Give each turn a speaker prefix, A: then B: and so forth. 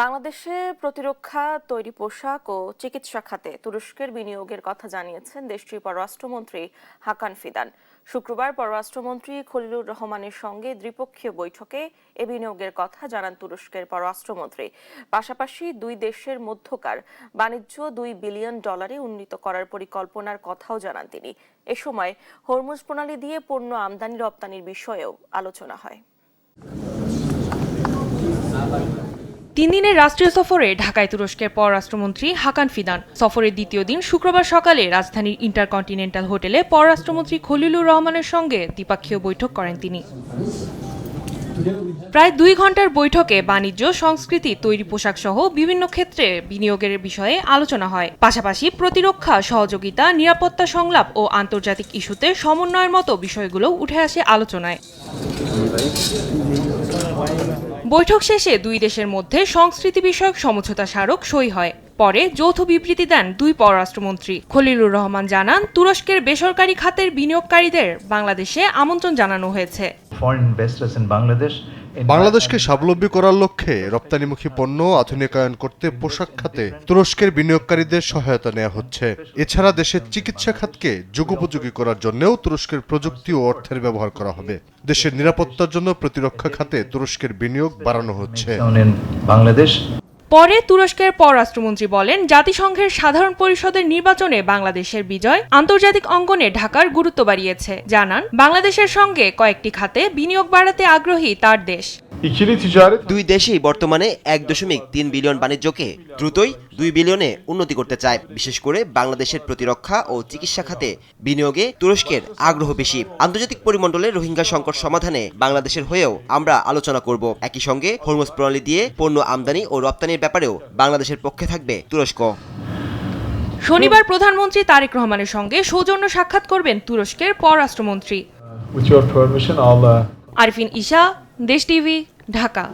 A: বাংলাদেশে প্রতিরক্ষা তৈরি পোশাক ও চিকিৎসা খাতে তুরস্কের বিনিয়োগের কথা জানিয়েছেন দেশটির পররাষ্ট্রমন্ত্রী হাকান ফিদান। শুক্রবার পররাষ্ট্রমন্ত্রী খলিলুর রহমানের সঙ্গে দ্বিপক্ষীয় বৈঠকে এ বিনিয়োগের কথা জানান তুরস্কের পররাষ্ট্রমন্ত্রী। পাশাপাশি দুই দেশের মধ্যকার বাণিজ্য $2 বিলিয়ন উন্নীত করার পরিকল্পনার কথাও জানান তিনি। এ সময় হরমুজ প্রণালী দিয়ে পণ্য আমদানি রপ্তানির বিষয়েও আলোচনা হয়।
B: 3 দিনের রাষ্ট্রীয় সফরে ঢাকায় তুরস্কের পররাষ্ট্রমন্ত্রী হাকান ফিদান। সফরের দ্বিতীয় দিন শুক্রবার সকালে রাজধানীর ইন্টারকন্টিনেন্টাল হোটেলে পররাষ্ট্রমন্ত্রী খলিলুর রহমানের সঙ্গে দ্বিপক্ষীয় বৈঠক করেন তিনি। প্রায় 2 ঘন্টার বৈঠকে বাণিজ্য, সংস্কৃতি, তৈরি পোশাক সহ বিভিন্ন ক্ষেত্রে বিনিয়োগের বিষয়ে আলোচনা হয়। পাশাপাশি প্রতিরক্ষা সহযোগিতা, নিরাপত্তা সংলাপ ও আন্তর্জাতিক ইস্যুতে সমন্বয়ের মতো বিষয়গুলো উঠে আসে আলোচনায়। বৈঠক শেষে দুই দেশের মধ্যে সংস্কৃতি বিষয়ক সমঝোতা স্মারক সই হয়। পরে যৌথ বিবৃতি দেন দুই পররাষ্ট্রমন্ত্রী। খলিলুর রহমান জানান, তুরস্কের বেসরকারি খাতের বিনিয়োগকারীদের বাংলাদেশে আমন্ত্রণ জানানো হয়েছে।
C: বাংলাদেশকে স্বাবলম্বী করার লক্ষ্যে রপ্তানিমুখী পণ্য আধুনিকায়ন করতে পোশাক খাতে তুরস্কের বিনিয়োগকারীদের সহায়তা নেওয়া হচ্ছে। এছাড়া দেশের চিকিৎসা খাতকে যুগোপযোগী করার জন্যও তুরস্কের প্রযুক্তি ও অর্থের ব্যবহার করা হবে। দেশের নিরাপত্তার জন্য প্রতিরক্ষা খাতে তুরস্কের বিনিয়োগ বাড়ানো হচ্ছে।
B: পরে তুরস্কের পররাষ্ট্রমন্ত্রী বলেন, জাতিসংঘের সাধারণ পরিষদের নির্বাচনে বাংলাদেশের বিজয় আন্তর্জাতিক অঙ্গনে ঢাকার গুরুত্ব বাড়িয়েছে। জানান, বাংলাদেশের সঙ্গে কয়েকটি খাতে বিনিয়োগ বাড়াতে আগ্রহী তার দেশ।
D: দুই দেশই বর্তমানে 1.3 বিলিয়ন বাণিজ্যকে দ্রুতই 2 বিলিয়নে উন্নতি করতে চায়। বিশেষ করে বাংলাদেশের প্রতিরক্ষা ও চিকিৎসা খাতে বিনিয়োগে তুরস্কের আগ্রহ বেশি। আন্তর্জাতিক পরিমণ্ডলে রোহিঙ্গা সংকট সমাধানে বাংলাদেশের হয়েও আমরা আলোচনা করব। একই সঙ্গে হরমুজ প্রণালী দিয়ে পণ্য আমদানি ও রপ্তানির ব্যাপারেও বাংলাদেশের পক্ষে থাকবে তুরস্ক।
B: শনিবার প্রধানমন্ত্রী তারেক রহমানের সঙ্গে সৌজন্য সাক্ষাৎ করবেন তুরস্কের পররাষ্ট্রমন্ত্রী। আরফিন ঈশা, দেশ টিভি, ঢাকা।